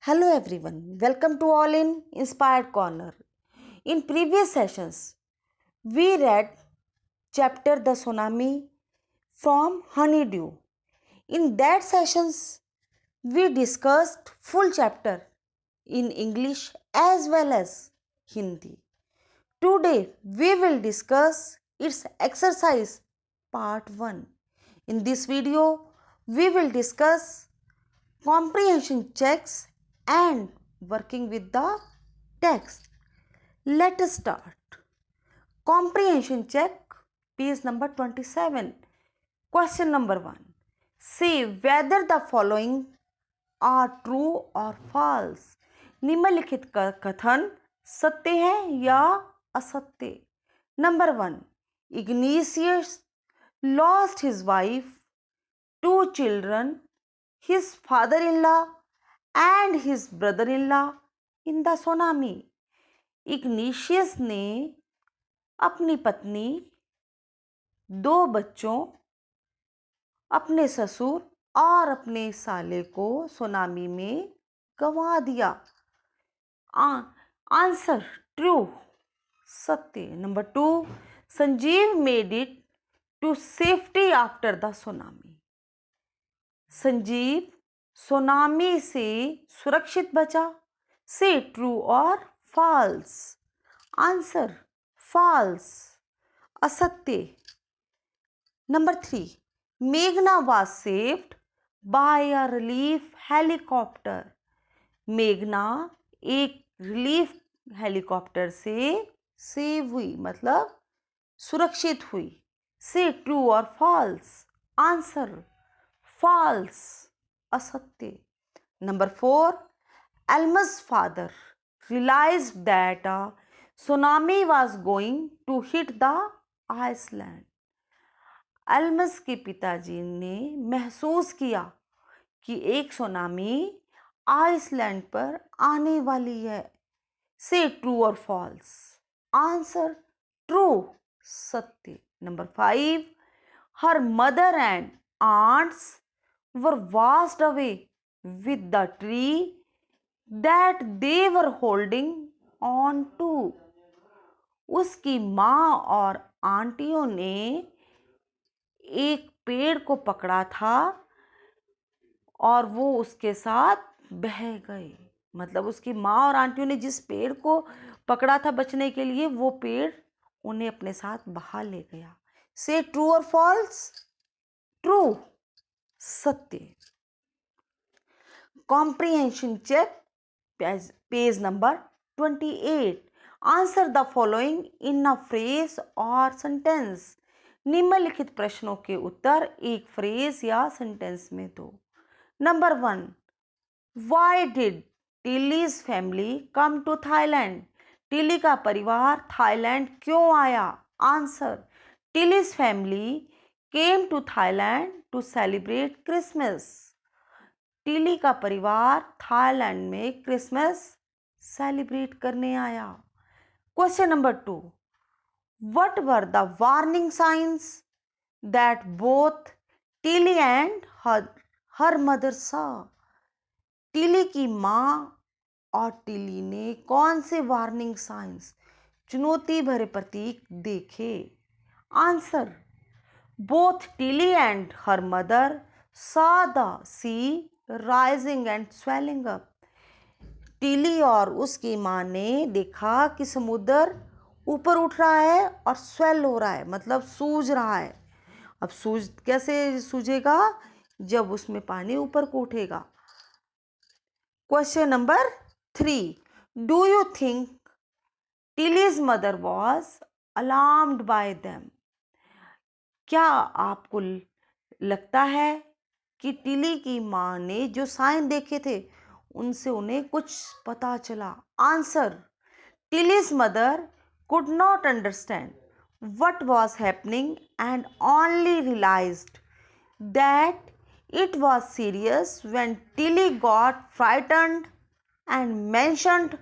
Hello everyone, welcome to all in Inspired Corner. In previous sessions, we read chapter The Tsunami from Honeydew. In that sessions, we discussed full chapter in English as well as Hindi. Today, we will discuss its exercise part 1. In this video, we will discuss comprehension checks and working with the text. Let us start. Comprehension check, page number 27. Question number 1. Say whether the following are true or false. निम्नलिखित का कथन सत्य है या असत्य. Number 1. Ignatius lost his wife, 2 children, his father-in-law and his brother-in-law in the tsunami. Igneous ने अपनी पत्नी, 2 बच्चों, अपने ससुर और अपने साले को सुनामी में गंवा दिया. आंसर ट्रू, सत्य. Number 2. Sanjeev made it to safety after the tsunami. Sanjeev tsunami से सुरक्षित बचा. से ट्रू और फॉल्स. आंसर फॉल्स, असत्य. नंबर 3. मेघना was saved by a relief helicopter. मेघना एक रिलीफ हेलीकॉप्टर से सेव हुई, मतलब सुरक्षित हुई. से ट्रू और फॉल्स. आंसर फॉल्स, असत्य. Number 4. Elmer's father realized that a tsunami was going to hit the Iceland. Elms के पिताजी ने महसूस किया कि एक सुनामी आइसलैंड पर आने वाली है. से ट्रू और फॉल्स. आंसर ट्रू, सत्य. Number 5. Her mother and aunts were washed away with the tree that they were holding on to. उसकी माँ और आंटियों ने एक पेड़ को पकड़ा था और वो उसके साथ बह गए. मतलब उसकी माँ और आंटियों ने जिस पेड़ को पकड़ा था बचने के लिए, वो पेड़ उन्हें अपने साथ बहा ले गया. से ट्रू और फॉल्स. ट्रू, सत्य. Comprehension check, page number 28. Answer the following in a phrase or sentence. निम्नलिखित प्रश्नों के उत्तर एक फ्रेज या सेंटेंस में दो. Number 1. Why did Tilly's family come to Thailand. Tilly का परिवार थाईलैंड क्यों आया. Answer Tilly's family came to Thailand to celebrate Christmas. Tilly का परिवार थाईलैंड में क्रिसमस सेलिब्रेट करने आया. Question number 2. What were the warning signs that both Tilly and her mother saw. Tilly की माँ और टिली ने कौन से वार्निंग साइंस, चुनौती भरे प्रतीक देखे. Answer both Tilly and her mother saw the sea rising and swelling up. Tilly और उसकी माँ ने देखा कि समुद्र ऊपर उठ रहा है और स्वेल हो रहा है, मतलब सूज रहा है. अब सूज कैसे सूझेगा, जब उसमें पानी ऊपर को उठेगा. Question number 3. Do you think Tilly's mother was alarmed by them. क्या आपको लगता है कि टिली की माँ ने जो साइन देखे थे उनसे उन्हें कुछ पता चला. Answer Tilly's mother could not understand what was happening and only realized that it was serious when Tilly got frightened and mentioned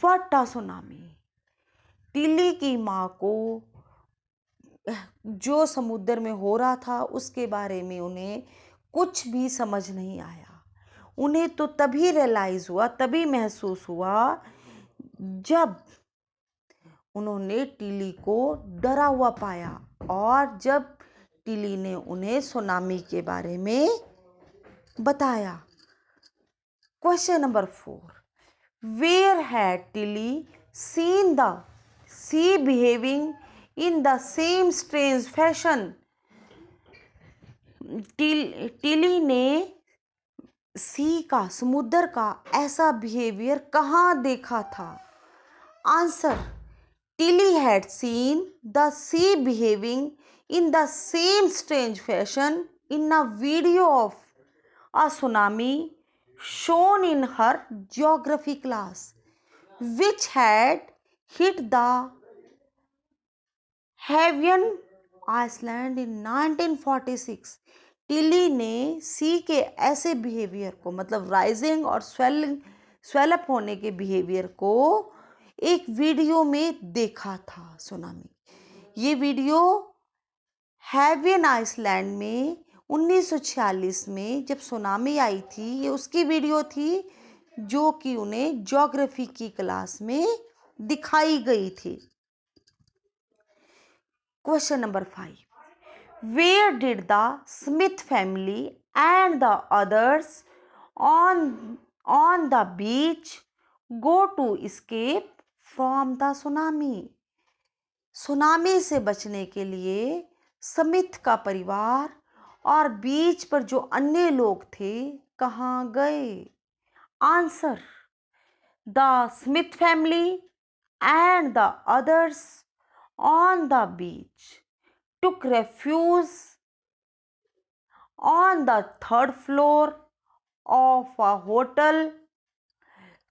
what a tsunami. Tilly की माँ को जो समुद्र में हो रहा था उसके बारे में उन्हें कुछ भी समझ नहीं आया. उन्हें तो तभी रियलाइज हुआ, तभी महसूस हुआ जब उन्होंने टिली को डरा हुआ पाया और जब टिली ने उन्हें सुनामी के बारे में बताया। Question number 4, where had Tilly seen the sea behaving in the same strange fashion? Tilly ने सी का, समुद्र का ऐसा बिहेवियर कहाँ देखा था? Answer, Tilly had seen the sea behaving in the same strange fashion in a video of a tsunami shown in her geography class, which had hit the Hawaiian Island in 1946. Tilly ने सी के ऐसे behaviour को, मतलब rising और swell up होने के behaviour को एक वीडियो में देखा था, सुनामी। ये वीडियो हैवियन आइसलैंड में 1946 में जब सुनामी आई थी, ये उसकी वीडियो थी जो कि उन्हें ज्योग्राफी की क्लास में दिखाई गई थी। Question number 5, where did the Smith family and the others on the beach go to escape from the tsunami? Tsunami से बचने के लिए स्मिथ का परिवार और बीच पर जो अन्य लोग थे कहाँ गए? Answer, the Smith family and the others on the beach took refuge on the third floor of a hotel.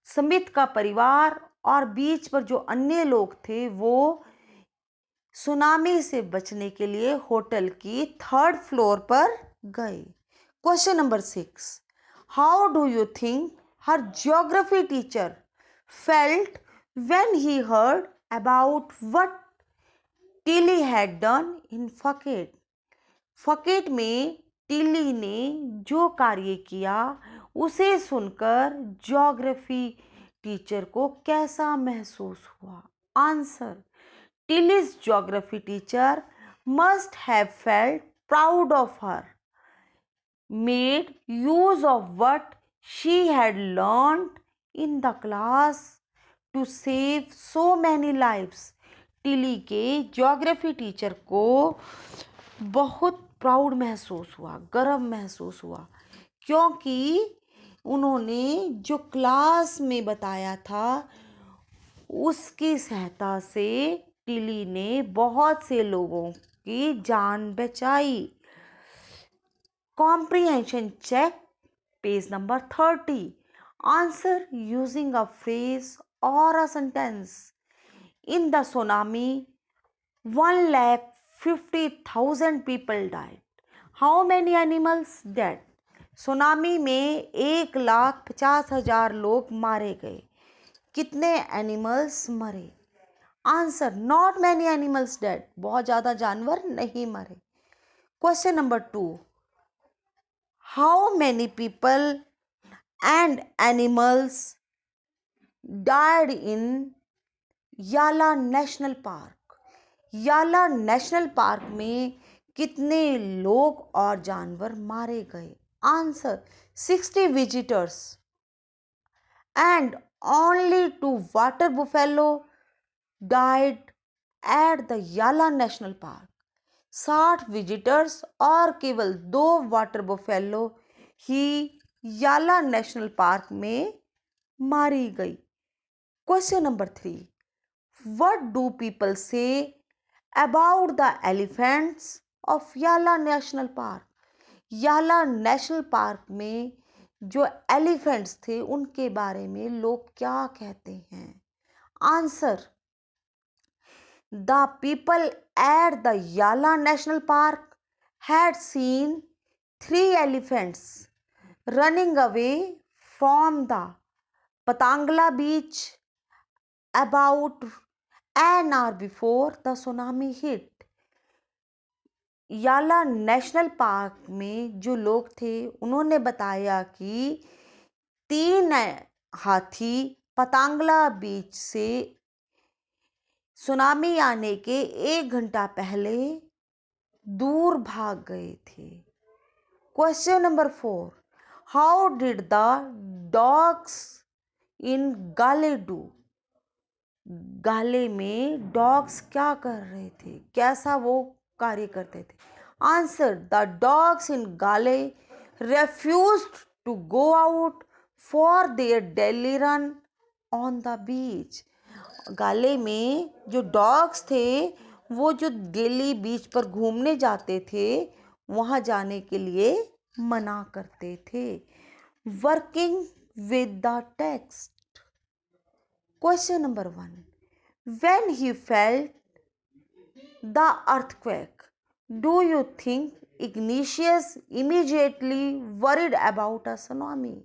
Smith का परिवार और बीच पर जो अन्य लोग थे वो सुनामी से बचने के लिए होटल की 3rd फ्लोर पर गए। Question number 6, how do you think her geography teacher felt when he heard about what Tilly had done in fuck it? Fuck it में टिली ने जो कार्य किया उसे सुनकर ज्योग्राफी टीचर को कैसा महसूस हुआ? Answer, Tilly's geography teacher must have felt proud of her, made use of what she had learned in the class to save so many lives. Tilly के ज्योग्राफी टीचर को बहुत प्राउड महसूस हुआ, गर्व महसूस हुआ, क्योंकि उन्होंने जो क्लास में बताया था उसकी सहायता से टिली ने बहुत से लोगों की जान बचाई। Comprehension check, page number 30। Answer using a phrase और a sentence. In the tsunami, 1,50,000 people died. How many animals dead? Tsunami में 1,50,000 लोग मारे गए। कितने एनिमल्स मरे? Answer, not many animals dead, बहुत ज़्यादा जानवर नहीं मरे। Question number 2, how many people and animals died in याला नेशनल पार्क? याला नेशनल पार्क में कितने लोग और जानवर मारे गए? Answer, 60 visitors and only 2 water buffalo died eight the Yala national park. 60 visitors और केवल 2 वाटर बुफेलो ही याला नेशनल पार्क में मारी गई। Question number 3, what do people say about the elephants of Yala National Park? याला नेशनल पार्क में जो elephants थे उनके बारे में लोग क्या कहते हैं? Answer, the people at the Yala national park had seen 3 elephants running away from the Patangla beach about an hour before the tsunami hit. याला नेशनल पार्क में जो लोग थे उन्होंने बताया कि 3 हाथी पतांगला बीच से सुनामी आने के 1 घंटा पहले दूर भाग गए थे। Question number 4, how did the dogs इन गाले डू? गाले में डॉग्स क्या कर रहे थे, कैसा वो कार्य करते थे? आंसर, द डॉग्स इन गाले refused to go out for their daily run on the beach. गाले में जो डॉग्स थे वो जो डेली बीच पर घूमने जाते थे वहाँ जाने के लिए मना करते थे। Working with the text. Question number 1, when he felt the earthquake, do you think Ignatius immediately worried about a tsunami?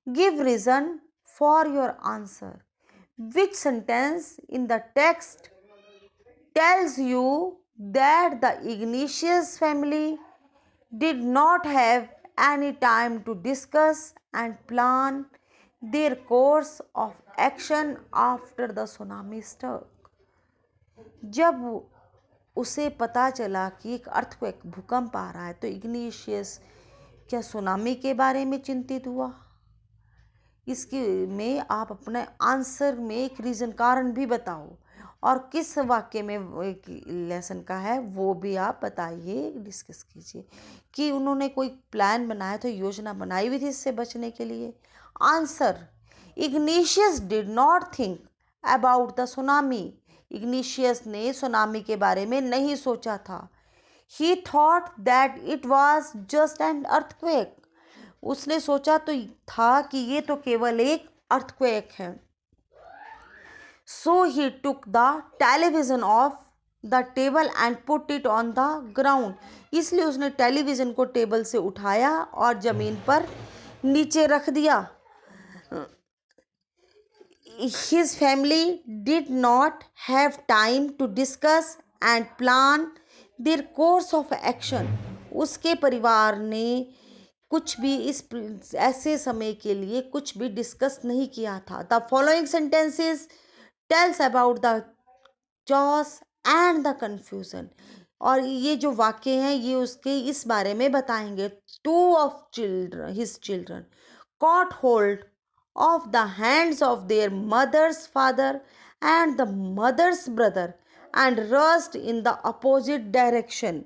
Give reason for your answer. Which sentence in the text tells you that the Ignatius family did not have any time to discuss and plan their course of action after the tsunami struck? जब उसे पता चला कि एक earthquake भूकंप आ रहा है तो इग्निशियस क्या सुनामी के बारे में चिंतित हुआ? इसके में आप अपने आंसर में एक रीज़न कारण भी बताओ और किस वाक्य में लेसन का है वो भी आप बताइए, डिस्कस कीजिए कि उन्होंने कोई प्लान बनाया था, योजना बनाई हुई थी इससे बचने के लिए। Answer, igneous did not think about the tsunami. Igneous ने सुनामी के बारे में नहीं सोचा था। ही thought that it was just an earthquake. उसने सोचा तो था कि ये तो केवल एक अर्थक्वेक है। So he took the television off the table and put it on the ground. इसलिए उसने टेलीविज़न को टेबल से उठाया और ज़मीन पर नीचे रख दिया। His family did not have time to discuss and plan their course of action. उसके परिवार ने कुछ भी इस ऐसे समय के लिए कुछ भी डिस्कस नहीं किया था। The following sentences tells about the chaos and the confusion. और ये जो वाक्य हैं ये उसके इस बारे में बताएंगे। Two of his children caught hold of the hands of their mother's father and the mother's brother and rushed in the opposite direction.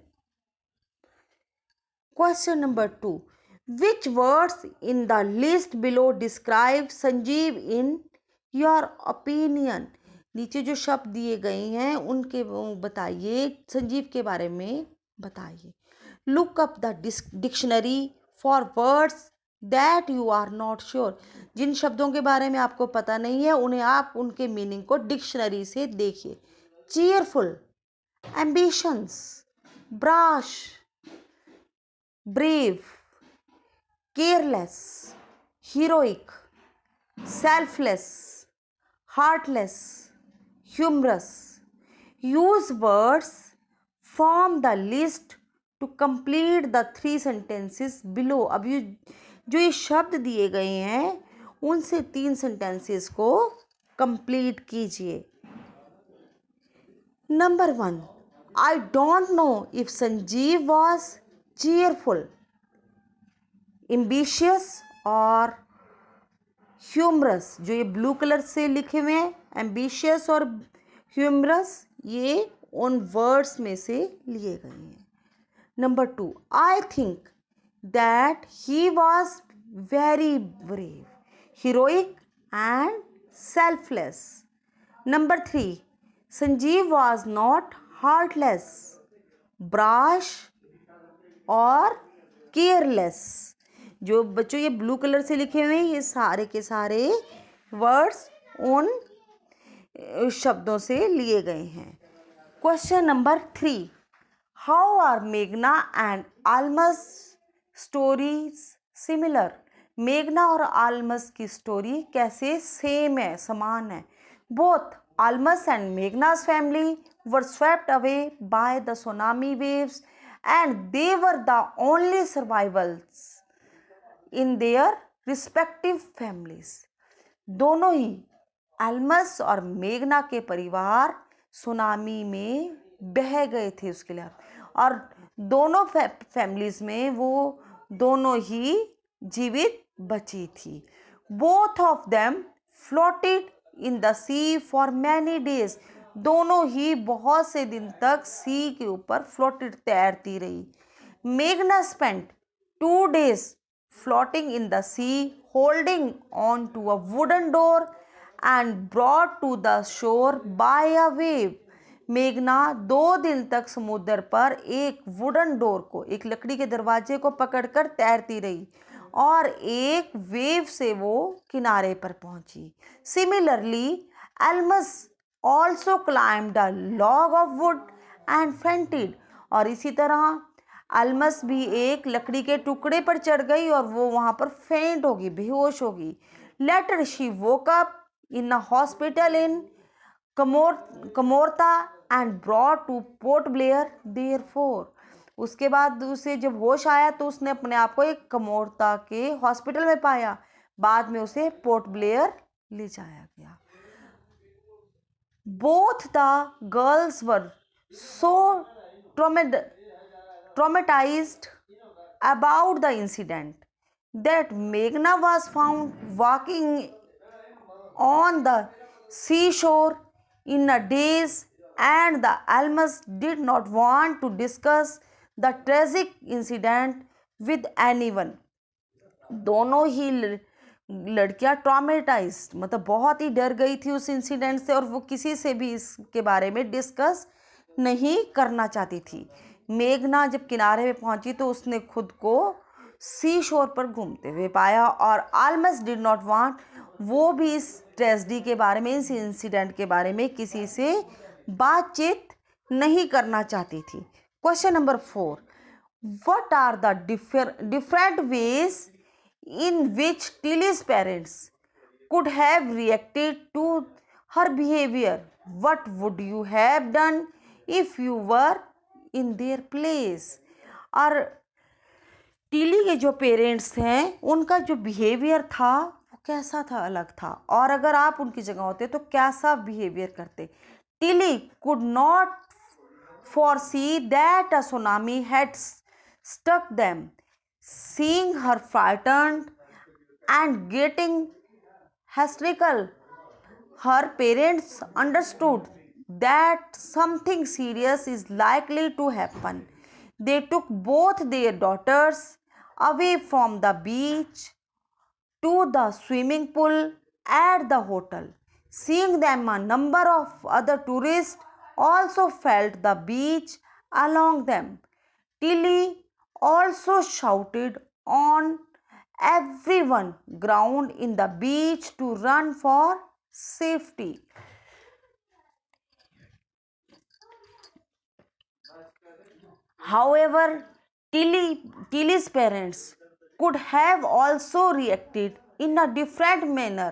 Question number 2. Which words in the list below describe Sanjeev in your opinion? नीचे जो शब्द दिए गए हैं उनके बताइए, संजीव के बारे में बताइए। Look up the dictionary for words that you are not sure. जिन शब्दों के बारे में आपको पता नहीं है उन्हें आप उनके मीनिंग को डिक्शनरी से देखिए। Cheerful, ambitious, brash, brave, careless, heroic, selfless, heartless, humorous. Use words from the list to complete the 3 sentences below. अब जो ये शब्द दिए गए हैं उनसे 3 सेंटेंसेस को कंप्लीट कीजिए। Number 1, I don't know if Sanjeev was cheerful, ambitious और ह्यूमरस। जो ये ब्लू कलर से लिखे हुए हैं एम्बिशियस और ह्यूमरस, ये उन वर्ड्स में से लिए गए हैं। Number 2, I think that he was very brave, heroic and selfless. Number 3, Sanjeev was not heartless, brash और careless. जो बच्चों ये ब्लू कलर से लिखे हुए हैं ये सारे के सारे वर्ड्स उन शब्दों से लिए गए हैं। क्वेश्चन नंबर 3, हाउ आर मेघना एंड आलमस स्टोरीज सिमिलर? मेघना और आलमस की स्टोरी कैसे सेम है, समान है? बोथ आलमस एंड मेघना's family were swept away by the tsunami waves and they were the only survivals in their respective families. दोनों ही एल्मस और मेघना के परिवार सुनामी में बह गए थे उसके लिए, और दोनों फैमिलीज में वो दोनों ही जीवित बची थी। Both of them floated in the sea for many days. दोनों ही बहुत से दिन तक सी के ऊपर फ्लोटेड, तैरती रही। मेघना spent 2 days floating in the sea, holding on to a wooden door and brought to the shore by a wave. मेघना 2 दिन तक समुद्र पर एक वुडन डोर को, एक लकड़ी के दरवाजे को पकड़कर तैरती रही और एक वेव से वो किनारे पर पहुंची। Similarly Elms also climbed a log of would and fainted. और इसी तरह अल्मस भी एक लकड़ी के टुकड़े पर चढ़ गई और वो वहां पर फेंट होगी, बेहोश होगी। Later she woke up in a hospital in Kamorta and brought to Port Blair therefore. उसके बाद उसे जब होश आया तो उसने अपने आप को एक कमोरता के हॉस्पिटल में पाया। बाद में उसे पोर्ट ब्लेयर ले जाया गया। Both the girls were so traumatized about the incident that Meghna was found walking on the seashore in a daze, and the Almas did not want to discuss the tragic incident with anyone. दोनों ही लड़कियां traumatised, मतलब बहुत ही डर गई थी उस incident से, और वो किसी से भी इसके बारे में डिस्कस नहीं करना चाहती थी। मेघना जब किनारे पे पहुंची तो उसने खुद को सी शोर पर घूमते हुए पाया, और आलमस डिड नॉट वांट, वो भी इस ट्रेजेडी के बारे में, इस इंसिडेंट के बारे में किसी से बातचीत नहीं करना चाहती थी। Question number 4, what are the different ways in which Tilly's parents could have reacted to her behavior? What would you have done if you were in their place? और टिली के जो पेरेंट्स हैं उनका जो बिहेवियर था वो कैसा था, अलग था, और अगर आप उनकी जगह होते तो कैसा बिहेवियर करते। Tilly could not foresee that a tsunami had struck them. Seeing her frightened and getting hysterical, her parents understood that something serious is likely to happen. They took both their daughters away from the beach to the swimming pool at the hotel. Seeing them, a number of other tourists also felt the beach along them. Tilly also shouted on everyone ground in the beach to run for safety. However, Tilly's parents could have also reacted in a different manner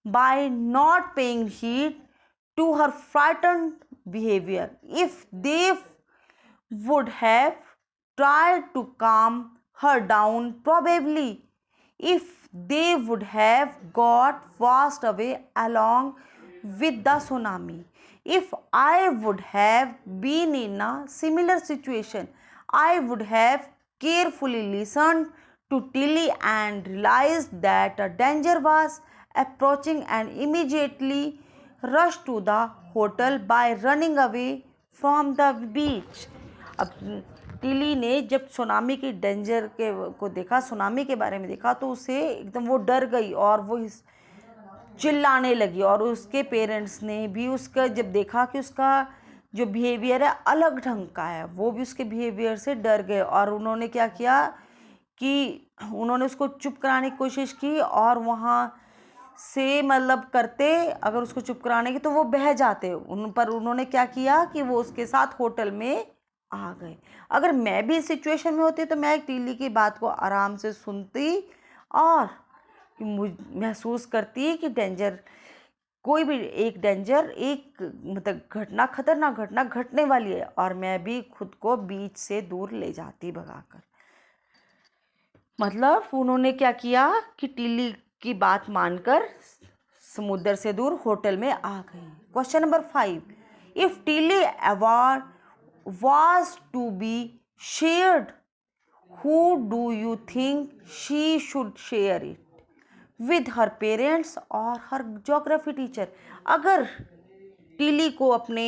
by not paying heed to her frightened behavior. If they would have tried to calm her down, probably if they would have got washed away along with the tsunami. If I would have been in a similar situation, I would have carefully listened to Tilly and realized that a danger was approaching and immediately rushed to the hotel by running away from the beach. अब Tilly ने जब tsunami की danger को देखा, tsunami के बारे में देखा, तो उसे एकदम वो डर गई और वो चिल्लाने लगी, और उसके पेरेंट्स ने भी उसका जब देखा कि उसका जो बिहेवियर है अलग ढंग का है, वो भी उसके बिहेवियर से डर गए, और उन्होंने क्या किया कि उन्होंने उसको चुप कराने की कोशिश की, और वहाँ से मतलब करते अगर उसको चुप कराने की तो वो बह जाते पर उन्होंने क्या किया कि वो उसके साथ होटल में आ गए। अगर मैं भी इस सिचुएशन में होती तो मैं टिली की बात को आराम से सुनती और महसूस करती कि डेंजर, कोई भी एक डेंजर, एक मतलब घटना, खतरनाक घटना घटने वाली है, और मैं भी खुद को बीच से दूर ले जाती भगाकर। मतलब उन्होंने क्या किया कि टिल्ली की बात मानकर समुद्र से दूर होटल में आ गई। Question number 5, if Tilly award was to be shared, who do you think she should share it with, her parents or her geography teacher? अगर टिली को अपने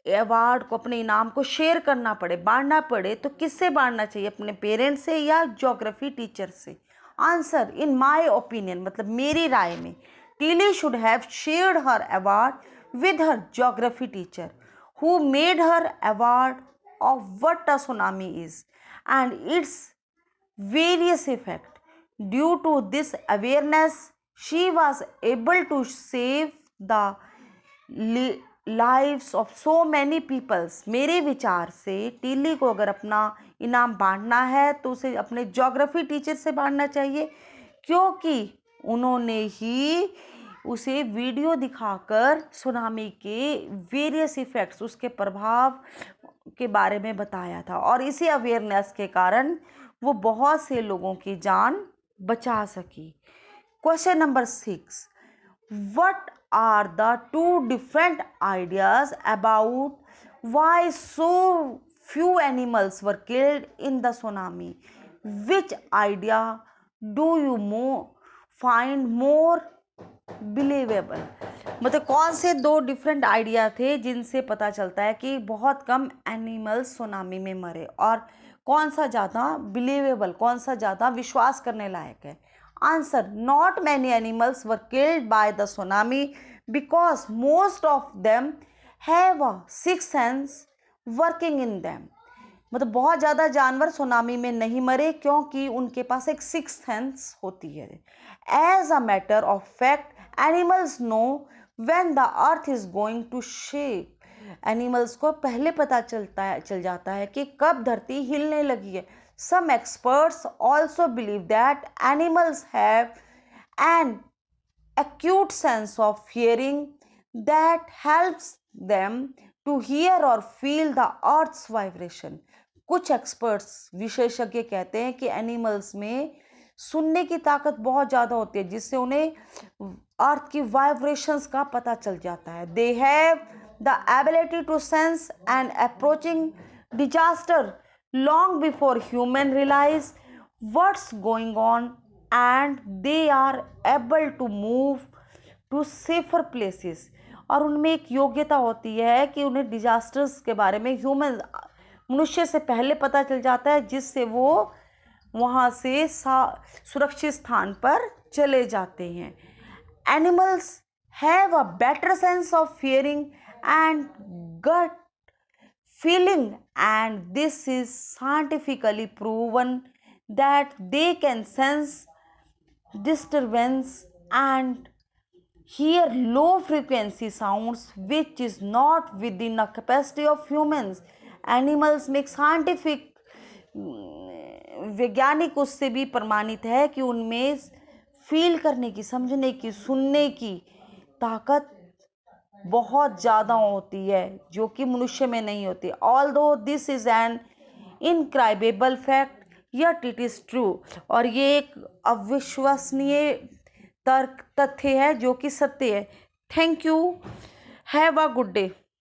अवार्ड को, अपने इनाम को शेयर करना पड़े, बांटना पड़े, तो किससे बांटना चाहिए, अपने पेरेंट्स से या ज्योग्राफी टीचर से? आंसर, इन माय ओपिनियन, मतलब मेरी राय में, Tilly should have shared her award with her geography teacher who made her award of what a tsunami is and its various effects. Due to this awareness, she was able to save the lives of so many peoples. मेरे विचार से टिल्ली को अगर अपना इनाम बांटना है तो उसे अपने ज्योग्राफी टीचर से बांटना चाहिए, क्योंकि उन्होंने ही उसे वीडियो दिखाकर सुनामी के वेरियस इफ़ेक्ट्स, उसके प्रभाव के बारे में बताया था, और इसी अवेयरनेस के कारण वो बहुत से लोगों की जान बचा सकी। Question number 6, what are the 2 different ideas about why so few animals were killed in the tsunami? Which idea do you find more believable? मतलब कौन से 2 डिफरेंट आइडिया थे जिनसे पता चलता है कि बहुत कम एनिमल्स सुनामी में मरे, और कौन सा ज़्यादा बिलीवेबल, कौन सा ज़्यादा विश्वास करने लायक है? Answer, not many animals were killed by the tsunami because most of them have a sixth sense working in them. मतलब बहुत ज़्यादा जानवर सुनामी में नहीं मरे क्योंकि उनके पास एक सिक्स्थ सेंस होती है। As a matter of fact, animals know when the earth is going to shake. Animals को पहले पता चल जाता है कि कब धरती हिलने लगी है। Some experts also believe that animals have an acute sense of hearing that helps them to hear or feel the earth's vibration. कुछ एक्सपर्ट्स, विशेषज्ञ कहते हैं कि एनिमल्स में सुनने की ताकत बहुत ज़्यादा होती है, जिससे उन्हें अर्थ की वाइब्रेशंस का पता चल जाता है। They have the ability to sense and approaching disaster long before human realize what's going on, and they are able to move to safer places. और उनमें एक योग्यता होती है कि उन्हें डिजास्टर्स के बारे में मनुष्य से पहले पता चल जाता है, जिससे वो वहाँ से सुरक्षित स्थान पर चले जाते हैं। Animals have a better sense of hearing and gut feeling, and this is scientifically proven that they can sense disturbance and hear low frequency sounds which is not within the capacity of humans. Animals में एक scientific वैज्ञानिक उससे भी प्रमाणित है कि उनमें feel करने की, समझने की, सुनने की ताकत बहुत ज़्यादा होती है जो कि मनुष्य में नहीं होती। Although this is an incredible fact, yet it is true. और ये एक अविश्वसनीय तथ्य है जो कि सत्य है। Thank you, have a good day.